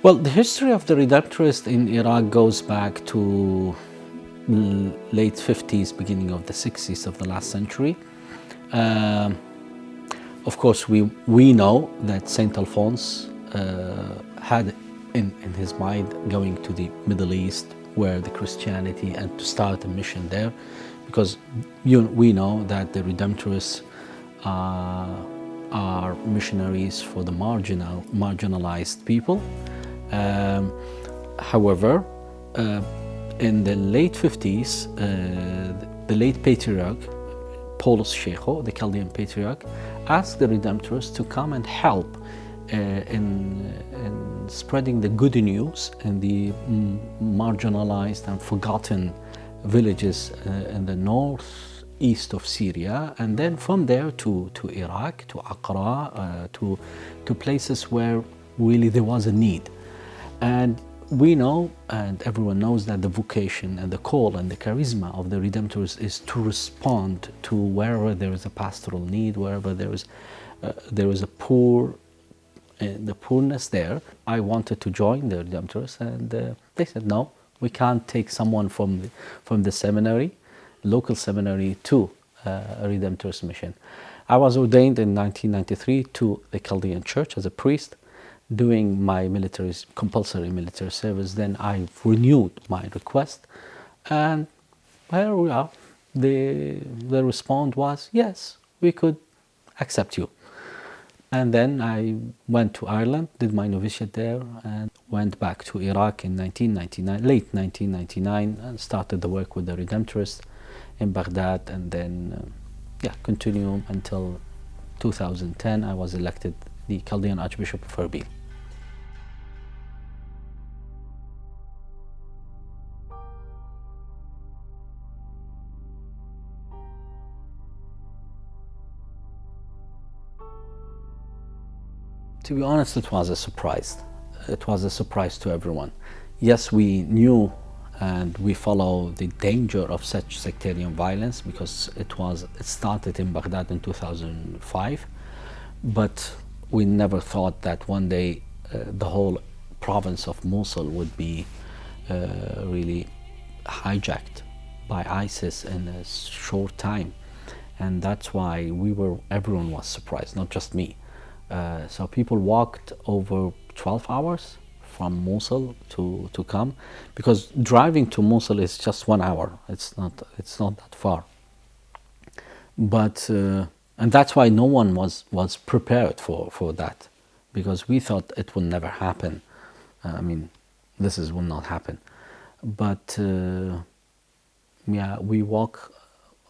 Well, the history of the Redemptorists in Iraq goes back to late 50s, beginning of the 60s of the last century. Of course, we know that Saint Alphonse had in his mind going to the Middle East, where the Christianity, and to start a mission there, because we know that the Redemptorists are missionaries for the marginalized people. However, in the late 50s, the late Patriarch, Paulus Sheikho, the Chaldean Patriarch, asked the Redemptorists to come and help in spreading the good news in the marginalized and forgotten villages in the northeast of Syria, and then from there to Iraq, to Aqra, to places where really there was a need. And we know, and everyone knows, that the vocation and the call and the charisma of the Redemptorists is to respond to wherever there is a pastoral need, wherever there is a the poorness there. I wanted to join the Redemptorists, and they said, no, we can't take someone from the seminary, local seminary, to a Redemptorist mission. I was ordained in 1993 to the Chaldean Church as a priest, doing my compulsory military service. Then I renewed my request, and here we are. The response was, yes, we could accept you. And then I went to Ireland, did my novitiate there, and went back to Iraq in late 1999, and started the work with the Redemptorists in Baghdad, and then continued until 2010. I was elected the Chaldean Archbishop of Erbil. To be honest, it was a surprise. It was a surprise to everyone. Yes, we knew and we follow the danger of such sectarian violence, because it started in Baghdad in 2005, but we never thought that one day the whole province of Mosul would be really hijacked by ISIS in a short time. And that's why everyone was surprised, not just me. So people walked over 12 hours from Mosul to come, because driving to Mosul is just 1 hour. It's not that far. But and that's why no one was prepared for that, because we thought it will never happen. I mean, will not happen. But we walk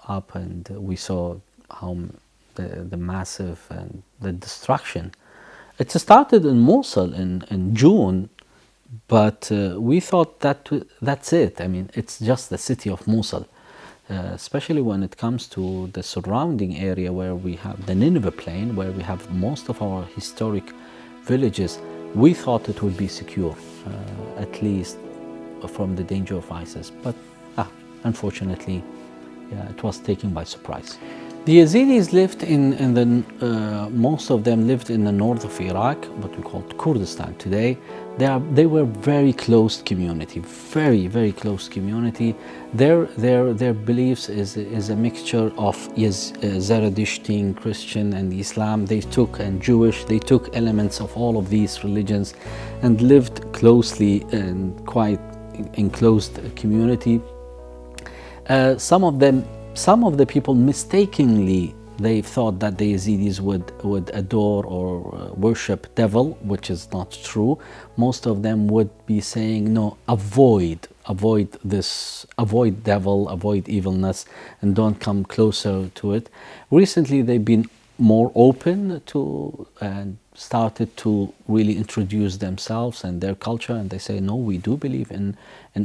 up and we saw how the massive and the destruction. It started in Mosul in June, but we thought that's it. I mean, it's just the city of Mosul, especially when it comes to the surrounding area where we have the Nineveh plain, where we have most of our historic villages. We thought it would be secure, at least from the danger of ISIS, but unfortunately, it was taken by surprise. The Yazidis lived most of them lived in the north of Iraq, what we call Kurdistan today. They were very closed community, very, very close community. Their beliefs is a mixture of Zoroastrian, Christian, and Islam. And Jewish. They took elements of all of these religions and lived closely and quite enclosed community. Some of the people mistakenly, they thought that the Yazidis would adore or worship devil, which is not true. Most of them would be saying, no, avoid devil, avoid evilness, and don't come closer to it. Recently, they've been more open to and started to really introduce themselves and their culture, and they say, no, we do believe in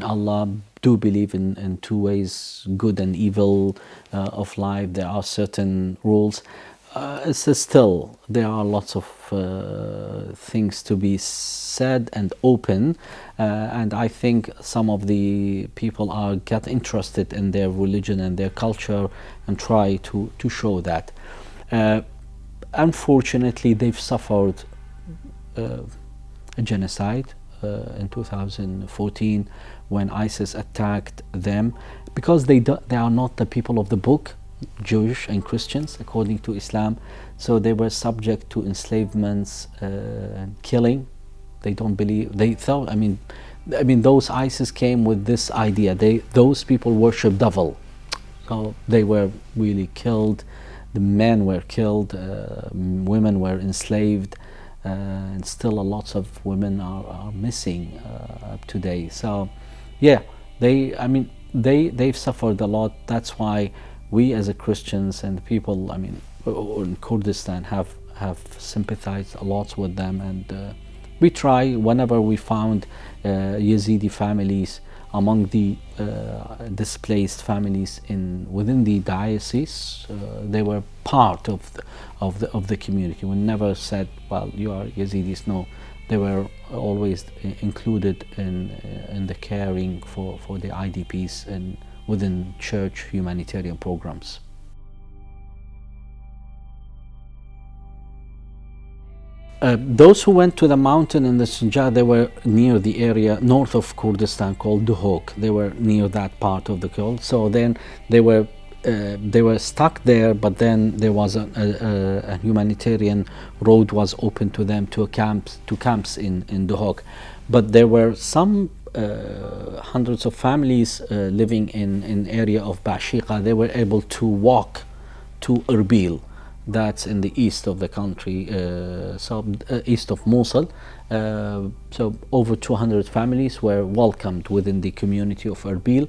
Allah, do believe in two ways, good and evil of life. There are certain rules. Still, there are lots of things to be said and open, and I think some of the people get interested in their religion and their culture and try to show that. Unfortunately, they've suffered a genocide in 2014 when ISIS attacked them, because they are not the people of the book, Jewish and Christians, according to Islam. So they were subject to enslavements and killing. They don't believe. They thought. I mean, those ISIS came with this idea. Those people worship devil. So they were really killed. The men were killed. Women were enslaved, and still a lots of women are missing up today. So, yeah, they've suffered a lot. That's why we as a Christians and people, in Kurdistan have sympathized a lot with them, and we try whenever we found Yazidi families among the displaced families within the diocese. They were part of the community. We never said, well, you are Yazidis. No, they were always included in the caring for the IDPs and within church humanitarian programs. Those who went to the mountain in the Sinjar, they were near the area north of Kurdistan called Duhok. They were near that part of the Kurd. So then they were stuck there, but then there was a humanitarian road was open to them to camps in Duhok. But there were some hundreds of families living in area of Bashiqa. They were able to walk to Erbil. That's in the east of the country, east of Mosul. So over 200 families were welcomed within the community of Erbil.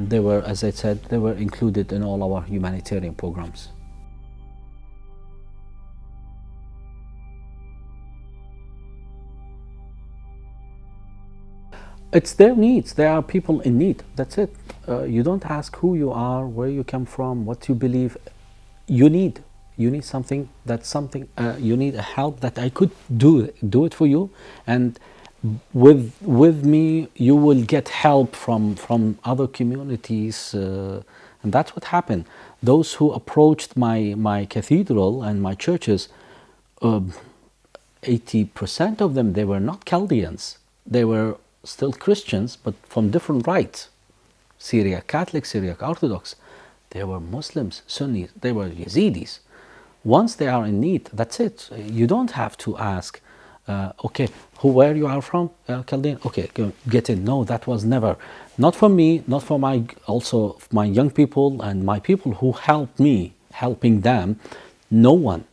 They were, as I said, they were included in all our humanitarian programs. It's their needs. There are people in need. That's it. You don't ask who you are, where you come from, what you believe. You need something. You need a help that I could do it for you, and with me you will get help from other communities, and that's what happened. Those who approached my cathedral and my churches, 80% of them, they were not Chaldeans. They were still Christians, but from different rites. Syriac Catholic, Syriac Orthodox. They were Muslims, Sunnis, they were Yazidis. Once they are in need, that's it. You don't have to ask, okay, where you are from, Chaldean? Okay, get in. No, that was never. Not for me, not for my young people and my people who helped me, helping them. No one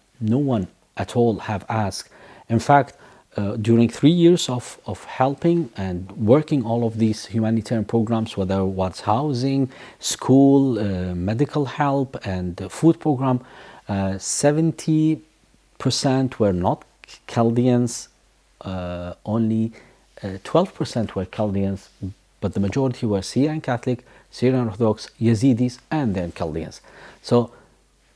at all have asked. In fact, during 3 years of helping and working all of these humanitarian programs, whether it was housing, school, medical help, and food program, 70% were not Chaldeans, only 12% were Chaldeans, but the majority were Syrian Catholic, Syrian Orthodox, Yazidis, and then Chaldeans. So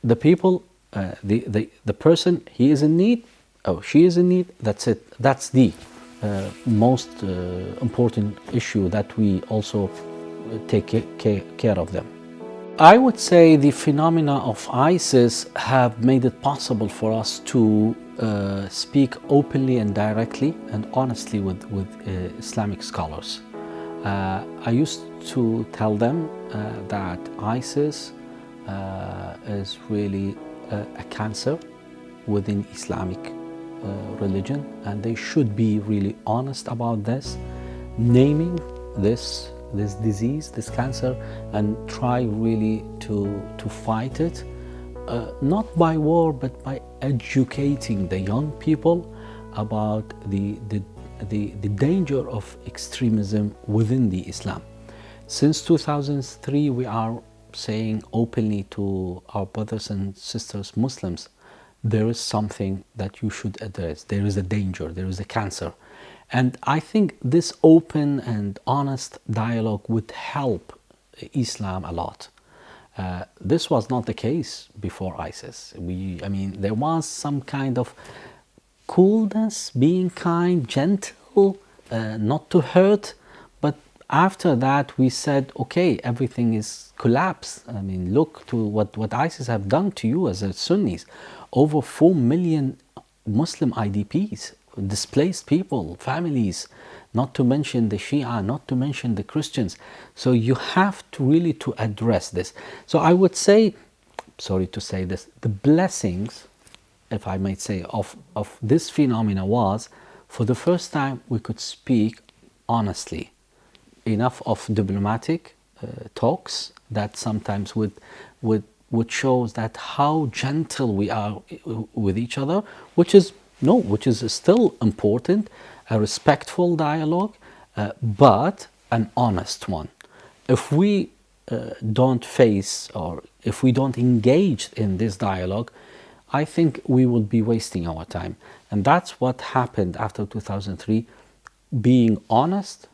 the people, the person, he is in need, oh, she is in need, that's it. That's the most important issue that we also take care of them. I would say the phenomena of ISIS have made it possible for us to speak openly and directly and honestly with Islamic scholars. I used to tell them that ISIS is really a cancer within Islamic religion, and they should be really honest about this, naming this disease, this cancer, and try really to fight it, not by war but by educating the young people about the danger of extremism within the Islam. Since 2003, we are saying openly to our brothers and sisters Muslims, there is something that you should address. There is a danger, there is a cancer. And I think this open and honest dialogue would help Islam a lot. This was not the case before ISIS. There was some kind of coolness, being kind, gentle, not to hurt. But after that, we said, okay, everything is collapsed. Look to what ISIS have done to you as a Sunnis. Over 4 million Muslim IDPs displaced people, families, not to mention the Shia, not to mention the Christians. So you have to really to address this. So I would say, sorry to say this, the blessings, if I might say, of this phenomena was, for the first time we could speak honestly. Enough of diplomatic talks that sometimes would shows that how gentle we are with each other, which is still important, a respectful dialogue, but an honest one. If we don't face, or if we don't engage in this dialogue, I think we will be wasting our time. And that's what happened after 2003. Being honest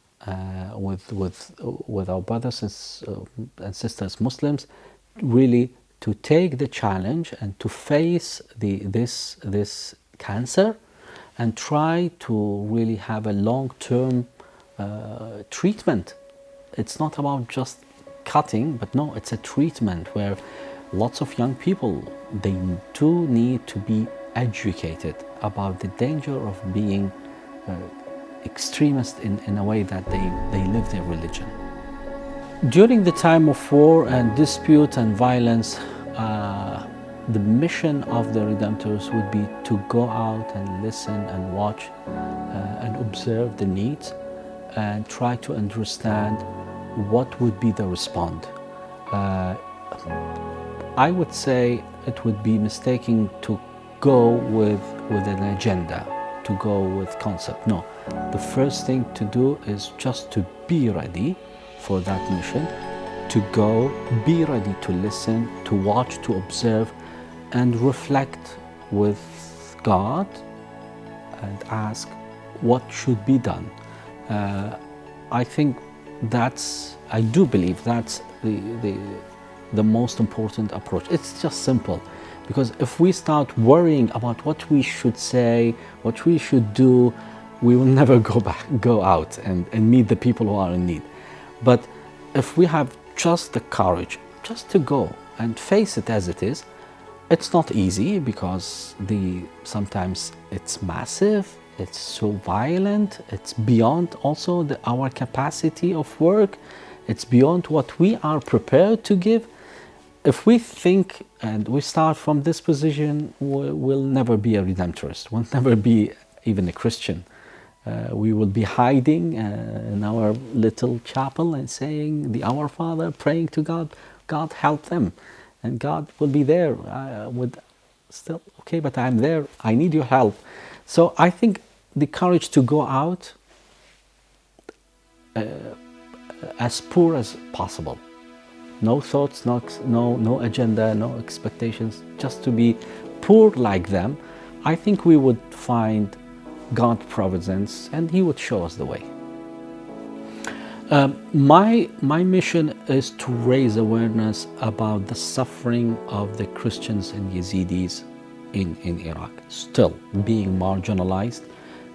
with our brothers and sisters Muslims, really to take the challenge and to face this cancer, and try to really have a long-term treatment. It's not about just cutting, but no, it's a treatment where lots of young people, they do need to be educated about the danger of being extremist in a way that they live their religion. During the time of war and dispute and violence, the mission of the Redemptors would be to go out and listen and watch and observe the needs and try to understand what would be the response. I would say it would be mistaken to go with an agenda, to go with concept. No, the first thing to do is just to be ready for that mission, to go, be ready to listen, to watch, to observe, and reflect with God and ask what should be done. I think I do believe that's the most important approach. It's just simple, because if we start worrying about what we should say, what we should do, we will never go out and meet the people who are in need. But if we have just the courage just to go and face it as it is, it's not easy, because sometimes it's massive, it's so violent, it's beyond also our capacity of work, it's beyond what we are prepared to give. If we think and we start from this position, we'll never be a Redemptorist, we'll never be even a Christian. We will be hiding in our little chapel and saying the Our Father, praying to God, God help them. And God will be there still, okay, but I'm there, I need your help. So I think the courage to go out as poor as possible. No thoughts, no agenda, no expectations, just to be poor like them. I think we would find God's providence and He would show us the way. My mission is to raise awareness about the suffering of the Christians and Yazidis in Iraq, still being marginalized,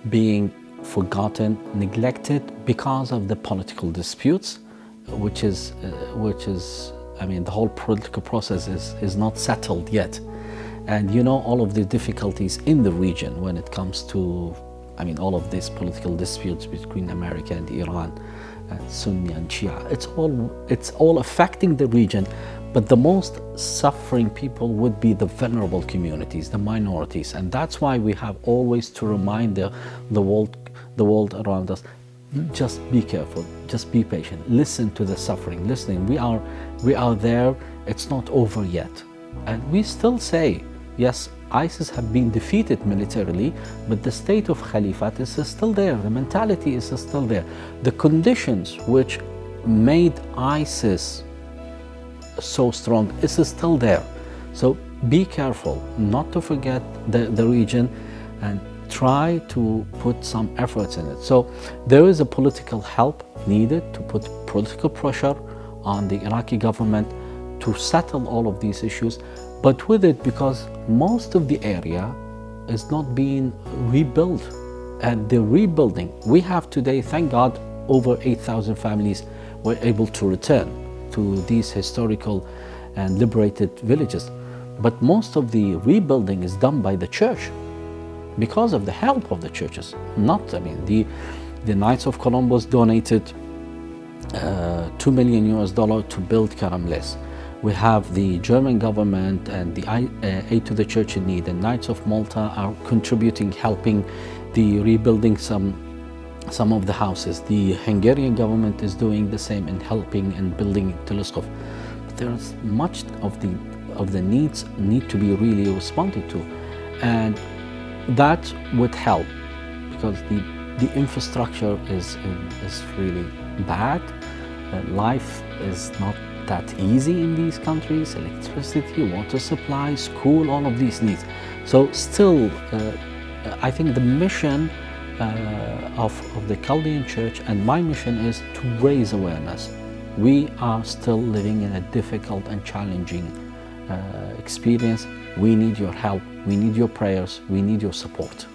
being forgotten, neglected because of the political disputes, which is I mean, the whole political process is not settled yet. And you know, all of the difficulties in the region when it comes to, I mean, all of these political disputes between America and Iran, and Sunni and Shia, it's all affecting the region. But the most suffering people would be the vulnerable communities, the minorities, and that's why we have always to remind the world around us, just be careful, just be patient, listen to the suffering, listening. We are there, it's not over yet. And we still say, yes, ISIS have been defeated militarily, but the state of Caliphate is still there, the mentality is still there. The conditions which made ISIS so strong is still there. So be careful not to forget the region and try to put some efforts in it. So there is a political help needed to put political pressure on the Iraqi government to settle all of these issues, but with it, because most of the area is not being rebuilt, and the rebuilding, we have today, thank God, over 8,000 families were able to return to these historical and liberated villages. But most of the rebuilding is done by the church. because of the help of the churches. Not, I mean, the Knights of Columbus donated $2 million to build Karamles. We have the German government and the Aid to the Church in Need, and Knights of Malta are contributing, helping the rebuilding some of the houses. The Hungarian government is doing the same and helping and building telescope. But there's much of the needs need to be really responded to, and that would help, because the infrastructure is really bad. Life is not that easy in these countries. Electricity, water supply, school, all of these needs. So still, I think the mission of the Chaldean Church, and my mission, is to raise awareness. We are still living in a difficult and challenging experience. We need your help, we need your prayers, we need your support.